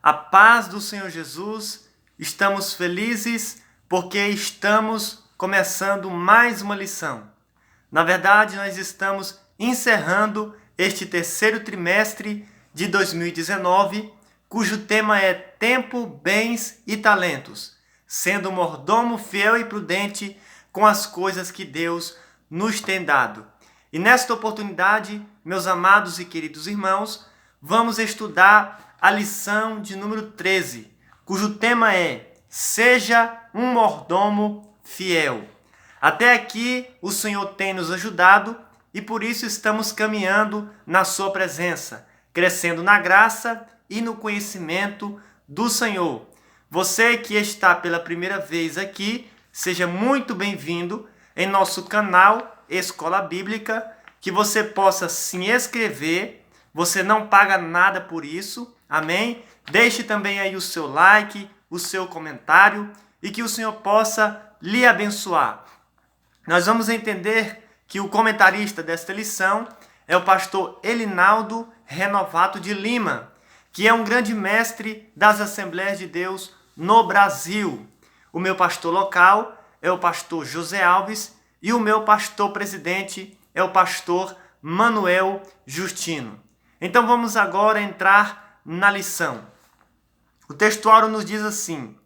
A paz do Senhor Jesus, estamos felizes porque estamos começando mais uma lição. Na verdade, nós estamos encerrando este terceiro trimestre de 2019, cujo tema é Tempo, Bens e Talentos, sendo mordomo fiel e prudente com as coisas que Deus nos tem dado. E nesta oportunidade, meus amados e queridos irmãos, vamos estudar a lição de número 13, cujo tema é Seja um mordomo fiel. Até aqui o Senhor tem nos ajudado e por isso estamos caminhando na sua presença, crescendo na graça e no conhecimento do Senhor. Você que está pela primeira vez aqui, seja muito bem-vindo em nosso canal Escola Bíblica, que você possa se inscrever, você não paga nada por isso, amém? Deixe também aí o seu like, o seu comentário e que o Senhor possa lhe abençoar. Nós vamos entender que o comentarista desta lição é o pastor Elinaldo Renovato de Lima, que é um grande mestre das Assembleias de Deus no Brasil. O meu pastor local é o pastor José Alves e o meu pastor presidente é o pastor Manuel Justino. Então vamos agora entrar na lição. O textuário nos diz assim: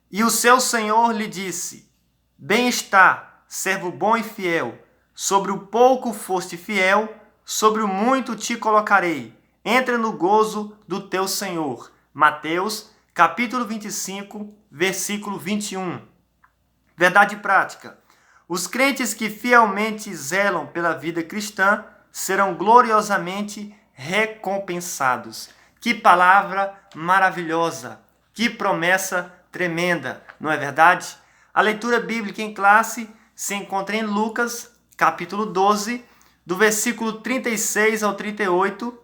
E o seu Senhor lhe disse: Bem está, servo bom e fiel, sobre o pouco foste fiel, sobre o muito te colocarei. Entra no gozo do teu Senhor. Mateus, capítulo 25, versículo 21. Verdade prática. Os crentes que fielmente zelam pela vida cristã serão gloriosamente recompensados. Que palavra maravilhosa! Que promessa tremenda, não é verdade? A leitura bíblica em classe se encontra em Lucas, capítulo 12, do versículo 36 ao 38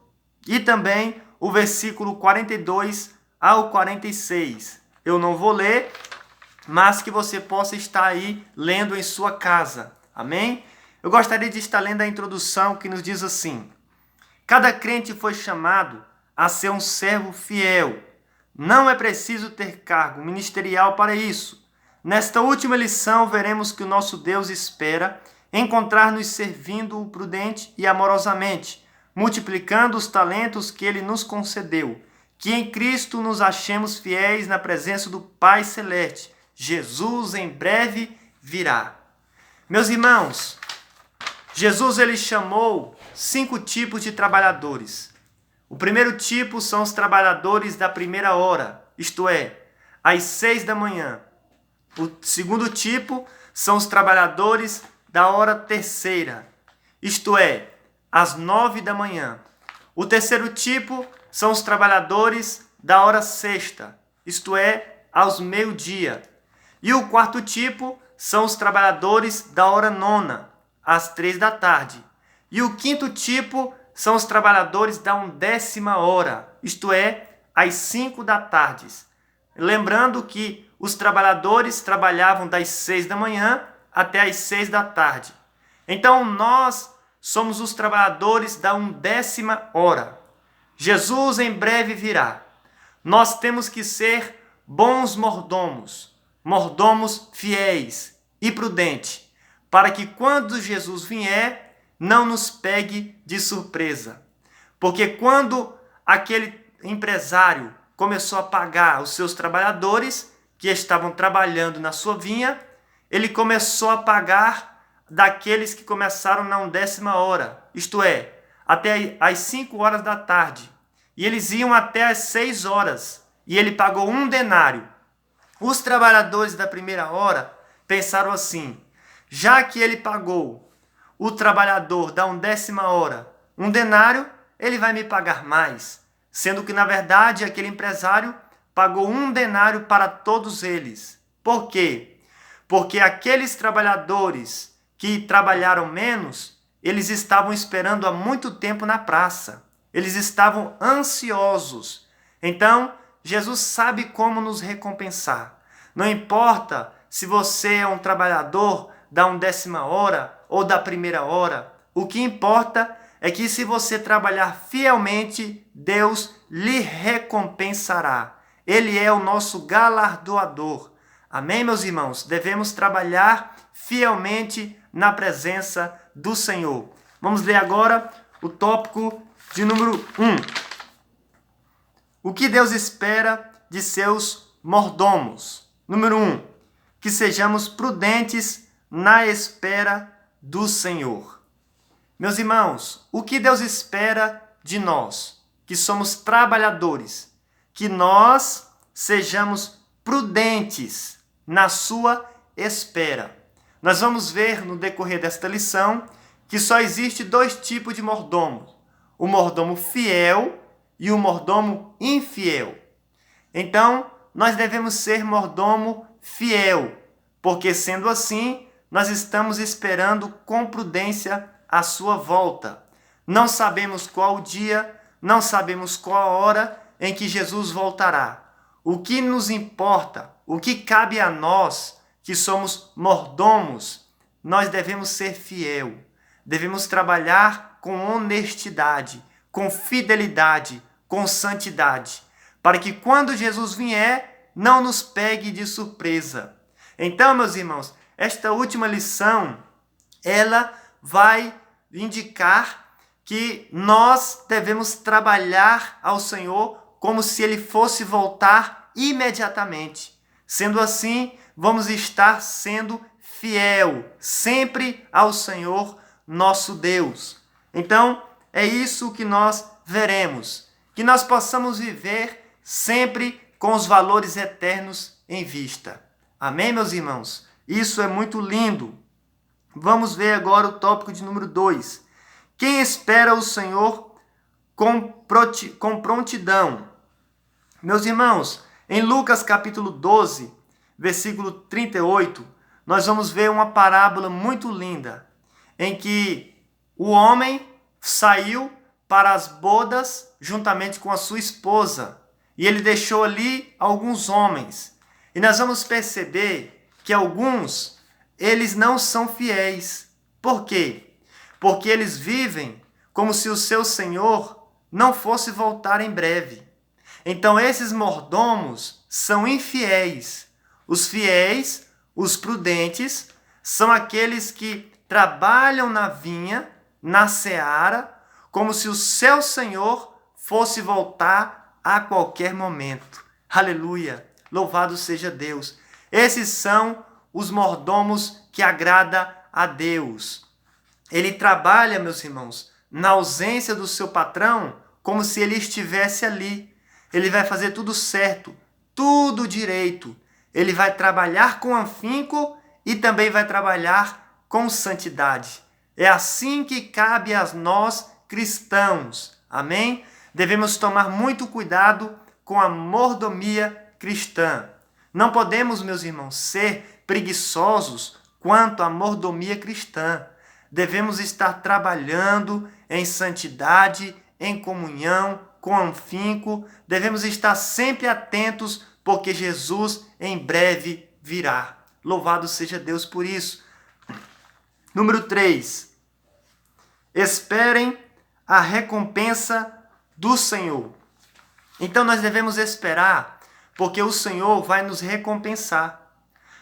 e também o versículo 42 ao 46. Eu não vou ler, mas que você possa estar aí lendo em sua casa. Amém? Eu gostaria de estar lendo a introdução que nos diz assim: Cada crente foi chamado a ser um servo fiel. Não é preciso ter cargo ministerial para isso. Nesta última lição, veremos que o nosso Deus espera encontrar-nos servindo-o prudente e amorosamente, multiplicando os talentos que Ele nos concedeu, que em Cristo nos achemos fiéis na presença do Pai Celeste. Jesus em breve virá. Meus irmãos, Jesus ele chamou 5 tipos de trabalhadores. O primeiro tipo são os trabalhadores da primeira hora, isto é, às 6 da manhã. O segundo tipo são os trabalhadores da hora terceira, isto é, às 9 da manhã. O terceiro tipo são os trabalhadores da hora sexta, isto é, aos meio-dia. E o quarto tipo são os trabalhadores da hora nona, às 3 da tarde. E o quinto tipo são os trabalhadores da 10ª hora, isto é, às 5 da tarde. Lembrando que os trabalhadores trabalhavam das 6 da manhã até às 6 da tarde. Então nós somos os trabalhadores da 10ª hora. Jesus em breve virá. Nós temos que ser bons mordomos, mordomos fiéis e prudentes, para que quando Jesus vier, não nos pegue de surpresa. Porque quando aquele empresário começou a pagar os seus trabalhadores que estavam trabalhando na sua vinha, ele começou a pagar daqueles que começaram na 10ª hora, isto é, até às 5 horas da tarde. E eles iam até às 6 horas, e ele pagou 1 denário. Os trabalhadores da primeira hora pensaram assim: já que ele pagou o trabalhador da 10ª hora 1 denário, ele vai me pagar mais. Sendo que, na verdade, aquele empresário pagou 1 denário para todos eles. Por quê? Porque aqueles trabalhadores que trabalharam menos, eles estavam esperando há muito tempo na praça. Eles estavam ansiosos. Então, Jesus sabe como nos recompensar. Não importa se você é um trabalhador da 10ª hora ou da primeira hora. O que importa é que se você trabalhar fielmente, Deus lhe recompensará. Ele é o nosso galardoador. Amém, meus irmãos? Devemos trabalhar fielmente na presença do Senhor. Vamos ler agora o tópico de número 1. O que Deus espera de seus mordomos? Número 1. Que sejamos prudentes na espera do Senhor. Meus irmãos, o que Deus espera de nós, que somos trabalhadores? Que nós sejamos prudentes na sua espera. Nós vamos ver no decorrer desta lição que só existe 2 tipos de mordomos: o mordomo fiel e o mordomo infiel. Então, nós devemos ser mordomo fiel, porque sendo assim, nós estamos esperando com prudência a sua volta. Não sabemos qual o dia, não sabemos qual a hora em que Jesus voltará. O que nos importa, o que cabe a nós, que somos mordomos, nós devemos ser fiel. Devemos trabalhar com honestidade, com fidelidade, com santidade, para que quando Jesus vier, não nos pegue de surpresa. Então, meus irmãos, esta última lição, ela vai indicar que nós devemos trabalhar ao Senhor como se Ele fosse voltar imediatamente. Sendo assim, vamos estar sendo fiel sempre ao Senhor nosso Deus. Então, é isso que nós veremos. Que nós possamos viver sempre com os valores eternos em vista. Amém, meus irmãos? Isso é muito lindo. Vamos ver agora o tópico de número 2. Quem espera o Senhor com prontidão? Meus irmãos, em Lucas capítulo 12, versículo 38, nós vamos ver uma parábola muito linda, em que o homem saiu para as bodas juntamente com a sua esposa, e ele deixou ali alguns homens. E nós vamos perceber que alguns, eles não são fiéis. Por quê? Porque eles vivem como se o seu Senhor não fosse voltar em breve. Então esses mordomos são infiéis. Os fiéis, os prudentes, são aqueles que trabalham na vinha, na seara, como se o seu Senhor fosse voltar a qualquer momento. Aleluia! Louvado seja Deus! Esses são os mordomos que agrada a Deus. Ele trabalha, meus irmãos, na ausência do seu patrão, como se ele estivesse ali. Ele vai fazer tudo certo, tudo direito. Ele vai trabalhar com afinco e também vai trabalhar com santidade. É assim que cabe a nós cristãos. Amém? Devemos tomar muito cuidado com a mordomia cristã. Não podemos, meus irmãos, ser preguiçosos quanto à mordomia cristã. Devemos estar trabalhando em santidade, em comunhão, com afinco. Devemos estar sempre atentos, porque Jesus em breve virá. Louvado seja Deus por isso. Número 3. Esperem a recompensa do Senhor. Então nós devemos esperar, porque o Senhor vai nos recompensar.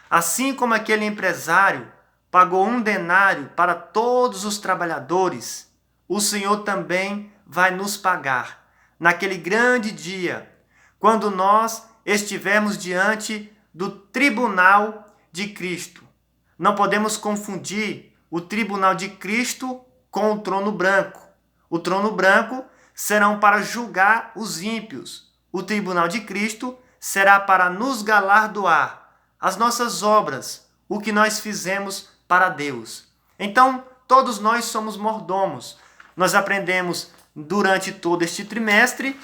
Assim como aquele empresário pagou 1 denário para todos os trabalhadores, o Senhor também vai nos pagar naquele grande dia, quando nós estivermos diante do tribunal de Cristo. Não podemos confundir o tribunal de Cristo com o trono branco. O trono branco serão para julgar os ímpios. O tribunal de Cristo será para nos galardoar as nossas obras, o que nós fizemos para Deus. Então, todos nós somos mordomos. Nós aprendemos durante todo este trimestre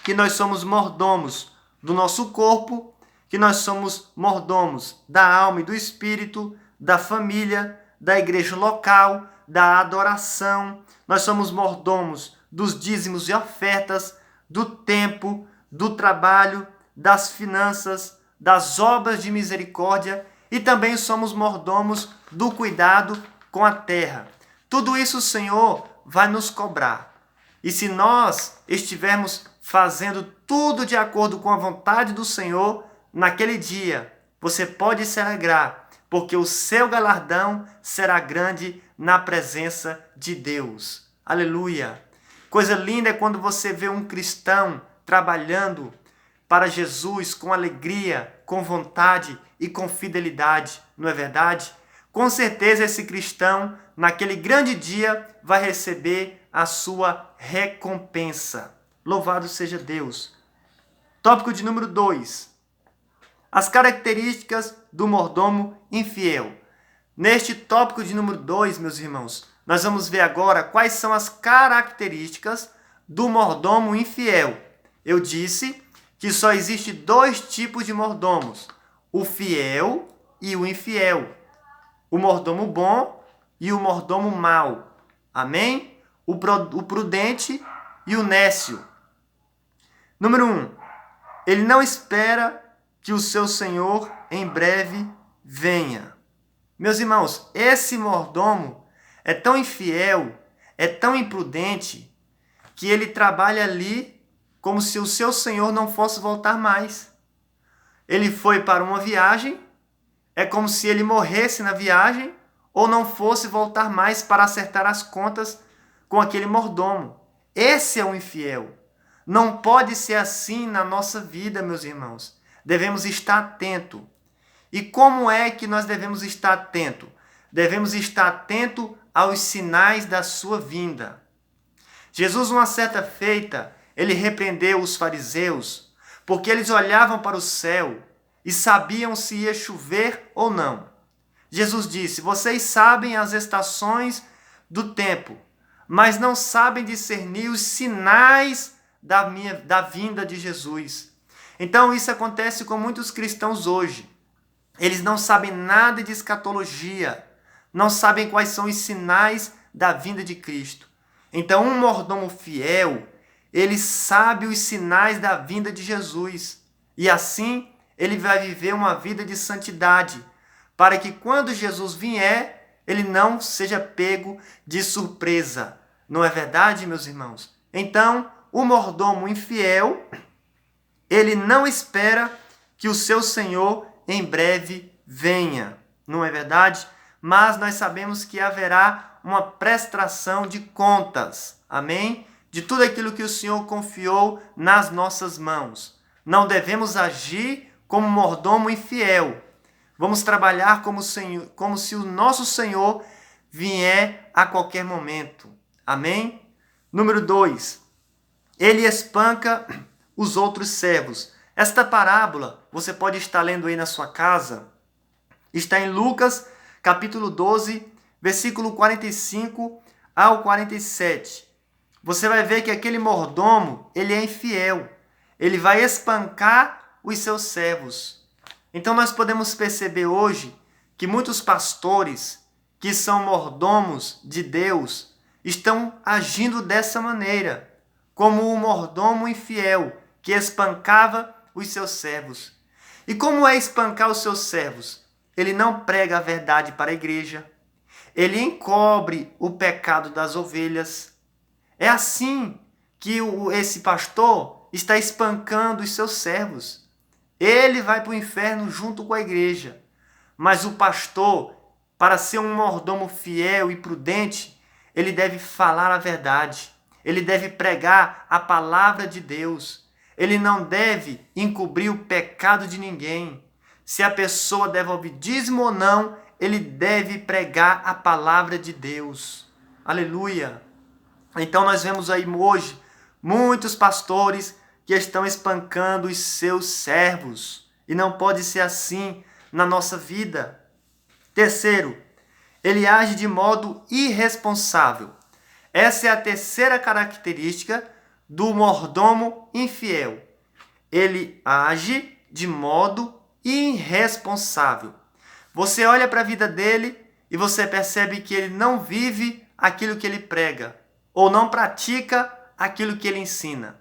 que nós somos mordomos do nosso corpo, que nós somos mordomos da alma e do espírito, da família, da igreja local, da adoração. Nós somos mordomos dos dízimos e ofertas, do tempo, do trabalho, das finanças, das obras de misericórdia, e também somos mordomos do cuidado com a terra. Tudo isso o Senhor vai nos cobrar. E se nós estivermos fazendo tudo de acordo com a vontade do Senhor, naquele dia você pode se alegrar, porque o seu galardão será grande na presença de Deus. Aleluia! Coisa linda é quando você vê um cristão trabalhando para Jesus com alegria, com vontade e com fidelidade, não é verdade? Com certeza esse cristão, naquele grande dia, vai receber a sua recompensa. Louvado seja Deus. Tópico de número 2. As características do mordomo infiel. Neste tópico de número 2, meus irmãos, nós vamos ver agora quais são as características do mordomo infiel. Eu disse que só existe 2 tipos de mordomos, o fiel e o infiel, o mordomo bom e o mordomo mau. Amém? O prudente e o nécio. Número 1. Ele não espera que o seu senhor em breve venha. Meus irmãos, esse mordomo é tão infiel, é tão imprudente, que ele trabalha ali como se o seu senhor não fosse voltar mais. Ele foi para uma viagem, é como se ele morresse na viagem ou não fosse voltar mais para acertar as contas com aquele mordomo. Esse é o infiel. Não pode ser assim na nossa vida, meus irmãos. Devemos estar atentos. E como é que nós devemos estar atentos? Devemos estar atentos aos sinais da sua vinda. Jesus, uma certa feita, ele repreendeu os fariseus, porque eles olhavam para o céu e sabiam se ia chover ou não. Jesus disse: vocês sabem as estações do tempo, mas não sabem discernir os sinais da vinda de Jesus. Então isso acontece com muitos cristãos hoje. Eles não sabem nada de escatologia, não sabem quais são os sinais da vinda de Cristo. Então um mordomo fiel, ele sabe os sinais da vinda de Jesus. E assim ele vai viver uma vida de santidade, para que quando Jesus vier, ele não seja pego de surpresa. Não é verdade, meus irmãos? Então, o mordomo infiel, ele não espera que o seu senhor em breve venha. Não é verdade? Mas nós sabemos que haverá uma prestação de contas. Amém? De tudo aquilo que o Senhor confiou nas nossas mãos. Não devemos agir como mordomo infiel. Vamos trabalhar como se o nosso Senhor vier a qualquer momento. Amém? Número 2. Ele espanca os outros servos. Esta parábola, você pode estar lendo aí na sua casa, está em Lucas, capítulo 12, versículo 45 ao 47. Você vai ver que aquele mordomo, ele é infiel. Ele vai espancar os seus servos. Então nós podemos perceber hoje que muitos pastores que são mordomos de Deus estão agindo dessa maneira, como o mordomo infiel que espancava os seus servos. E como é espancar os seus servos? Ele não prega a verdade para a igreja. Ele encobre o pecado das ovelhas. É assim que esse pastor está espancando os seus servos. Ele vai para o inferno junto com a igreja. Mas o pastor, para ser um mordomo fiel e prudente, ele deve falar a verdade. Ele deve pregar a palavra de Deus. Ele não deve encobrir o pecado de ninguém. Se a pessoa devolve dízimo ou não, ele deve pregar a palavra de Deus. Aleluia! Então nós vemos aí hoje muitos pastores que estão espancando os seus servos. E não pode ser assim na nossa vida. Terceiro, ele age de modo irresponsável. Essa é a terceira característica do mordomo infiel. Ele age de modo irresponsável. Você olha para a vida dele e você percebe que ele não vive aquilo que ele prega, ou não pratica aquilo que ele ensina.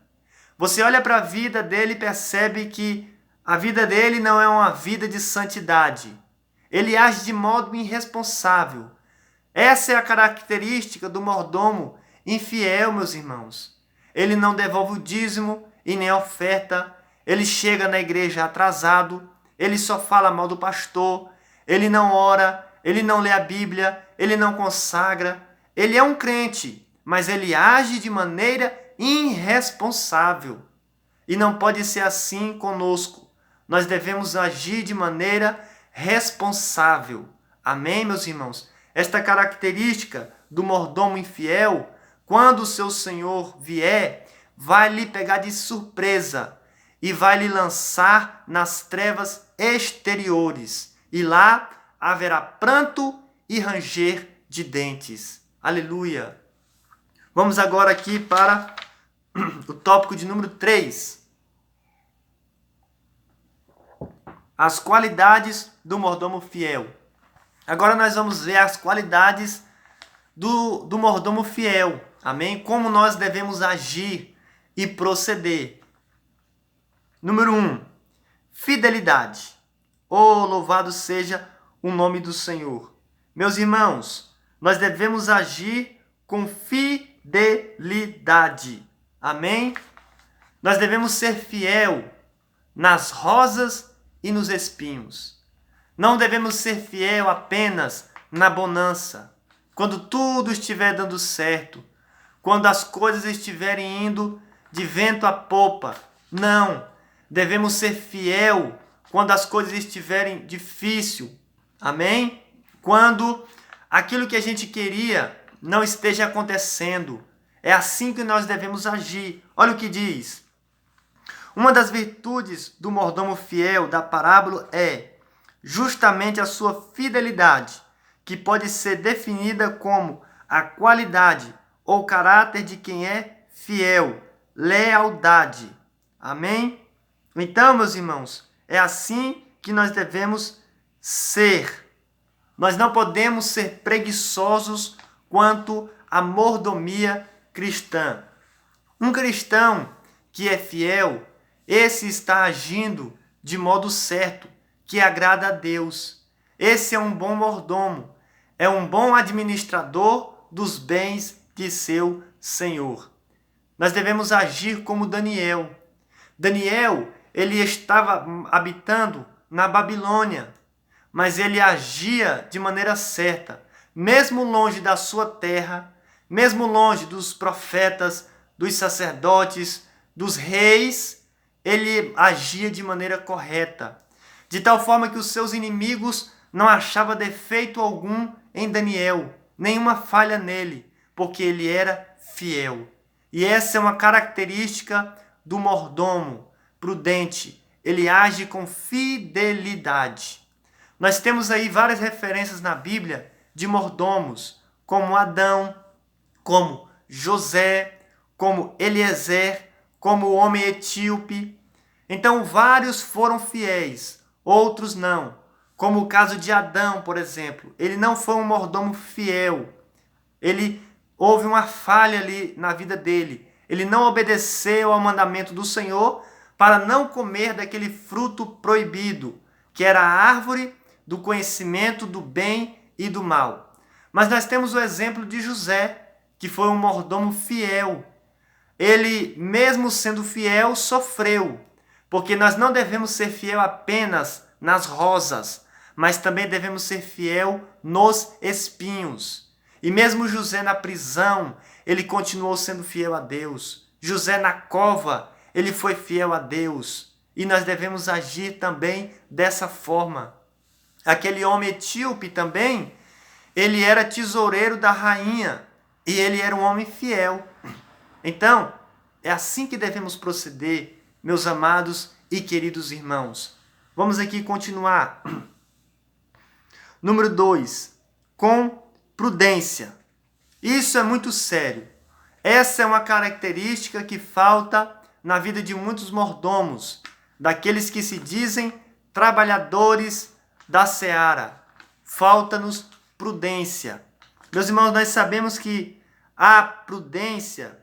Você olha para a vida dele e percebe que a vida dele não é uma vida de santidade. Ele age de modo irresponsável. Essa é a característica do mordomo infiel, meus irmãos. Ele não devolve o dízimo, e nem oferta. Ele chega na igreja atrasado, ele só fala mal do pastor, ele não ora, ele não lê a Bíblia, ele não consagra. Ele é um crente, mas ele age de maneira irresponsável. E não pode ser assim conosco. Nós devemos agir de maneira responsável. Amém, meus irmãos? Esta característica do mordomo infiel, quando o seu senhor vier, vai lhe pegar de surpresa e vai lhe lançar nas trevas exteriores. E lá haverá pranto e ranger de dentes. Aleluia! Vamos agora aqui para o tópico de número 3. As qualidades do mordomo fiel. Agora nós vamos ver as qualidades do mordomo fiel. Amém? Como nós devemos agir e proceder. Número 1. Fidelidade. Oh, louvado seja o nome do Senhor. Meus irmãos, nós devemos agir com fidelidade. Amém? Nós devemos ser fiel nas rosas e nos espinhos. Não devemos ser fiel apenas na bonança, quando tudo estiver dando certo, quando as coisas estiverem indo de vento a popa. Não, devemos ser fiel quando as coisas estiverem difícil. Amém? Quando aquilo que a gente queria não esteja acontecendo. É assim que nós devemos agir. Olha o que diz. Uma das virtudes do mordomo fiel da parábola é justamente a sua fidelidade, que pode ser definida como a qualidade ou caráter de quem é fiel, lealdade. Amém? Então, meus irmãos, é assim que nós devemos ser. Nós não podemos ser preguiçosos quanto à mordomia cristã. Um cristão que é fiel, esse está agindo de modo certo, que agrada a Deus. Esse é um bom mordomo, é um bom administrador dos bens de seu Senhor. Nós devemos agir como Daniel. Daniel, ele estava habitando na Babilônia, mas ele agia de maneira certa, mesmo longe da sua terra, mesmo longe dos profetas, dos sacerdotes, dos reis, ele agia de maneira correta, de tal forma que os seus inimigos não achavam defeito algum em Daniel, nenhuma falha nele, porque ele era fiel. E essa é uma característica do mordomo prudente, ele age com fidelidade. Nós temos aí várias referências na Bíblia de mordomos, como Adão, como José, como Eliezer, como o homem etíope. Então, vários foram fiéis, outros não. Como o caso de Adão, por exemplo. Ele não foi um mordomo fiel. Houve uma falha ali na vida dele. Ele não obedeceu ao mandamento do Senhor para não comer daquele fruto proibido, que era a árvore do conhecimento do bem e do mal. Mas nós temos o exemplo de José, que foi um mordomo fiel. Ele, mesmo sendo fiel, sofreu, porque nós não devemos ser fiel apenas nas rosas, mas também devemos ser fiel nos espinhos. E mesmo José na prisão, ele continuou sendo fiel a Deus. José na cova, ele foi fiel a Deus. E nós devemos agir também dessa forma. Aquele homem etíope também, ele era tesoureiro da rainha e ele era um homem fiel. Então, é assim que devemos proceder, meus amados e queridos irmãos. Vamos aqui continuar. Número 2. Com prudência. Isso é muito sério. Essa é uma característica que falta na vida de muitos mordomos, daqueles que se dizem trabalhadores da seara. Falta-nos prudência. Meus irmãos, nós sabemos que a prudência,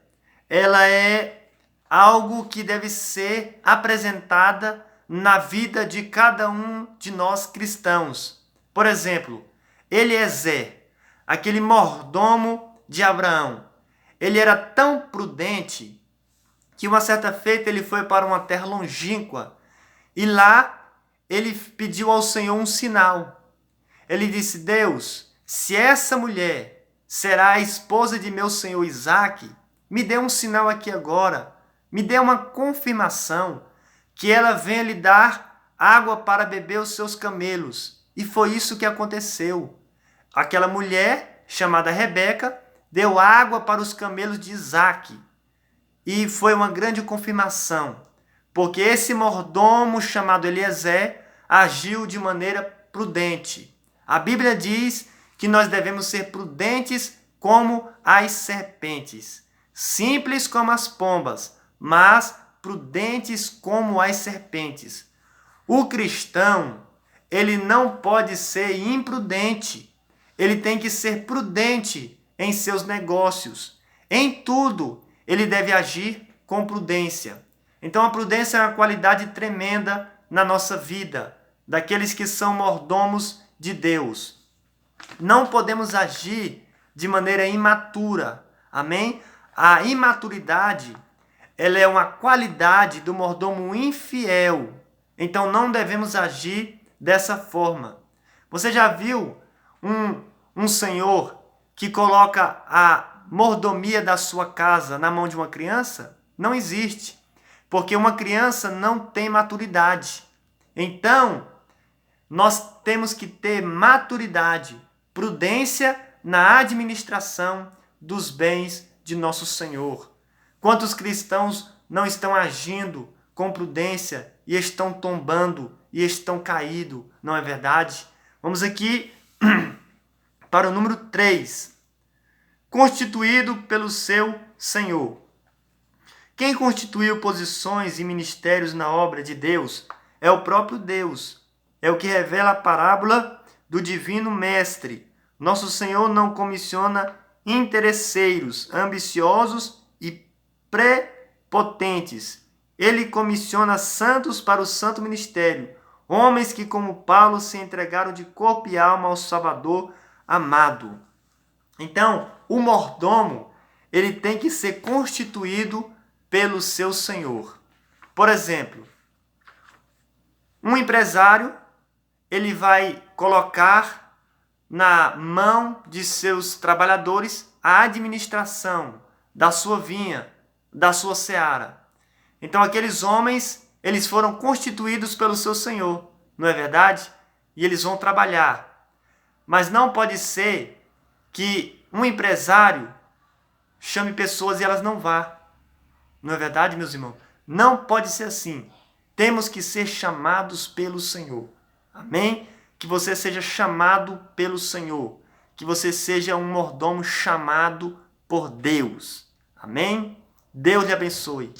ela é algo que deve ser apresentada na vida de cada um de nós cristãos. Por exemplo, Eliezer, aquele mordomo de Abraão, ele era tão prudente que uma certa feita ele foi para uma terra longínqua e lá ele pediu ao Senhor um sinal. Ele disse: Deus, se essa mulher será a esposa de meu senhor Isaque, me dê um sinal aqui agora, me dê uma confirmação que ela venha lhe dar água para beber os seus camelos. E foi isso que aconteceu. Aquela mulher, chamada Rebeca, deu água para os camelos de Isaque. E foi uma grande confirmação, porque esse mordomo chamado Eliezer agiu de maneira prudente. A Bíblia diz que nós devemos ser prudentes como as serpentes, simples como as pombas, mas prudentes como as serpentes. O cristão, ele não pode ser imprudente. Ele tem que ser prudente em seus negócios. Em tudo, ele deve agir com prudência. Então, a prudência é uma qualidade tremenda na nossa vida, daqueles que são mordomos de Deus. Não podemos agir de maneira imatura. Amém? A imaturidade, ela é uma qualidade do mordomo infiel. Então, não devemos agir dessa forma. Você já viu um senhor que coloca a mordomia da sua casa na mão de uma criança? Não existe, porque uma criança não tem maturidade. Então, nós temos que ter maturidade, prudência na administração dos bens de nosso Senhor. Quantos cristãos não estão agindo com prudência e estão tombando e estão caídos, não é verdade? Vamos aqui para o número 3. Constituído pelo seu Senhor. Quem constituiu posições e ministérios na obra de Deus é o próprio Deus. É o que revela a parábola do divino mestre. Nosso Senhor não comissiona interesseiros, ambiciosos e prepotentes. Ele comissiona santos para o santo ministério, homens que, como Paulo, se entregaram de corpo e alma ao Salvador amado. Então, o mordomo, ele tem que ser constituído pelo seu senhor. Por exemplo, um empresário, ele vai colocar na mão de seus trabalhadores a administração da sua vinha, da sua seara. Então, aqueles homens, eles foram constituídos pelo seu senhor, não é verdade? E eles vão trabalhar. Mas não pode ser que um empresário chame pessoas e elas não vá. Não é verdade, meus irmãos? Não pode ser assim. Temos que ser chamados pelo Senhor. Amém? Que você seja chamado pelo Senhor. Que você seja um mordomo chamado por Deus. Amém? Deus lhe abençoe.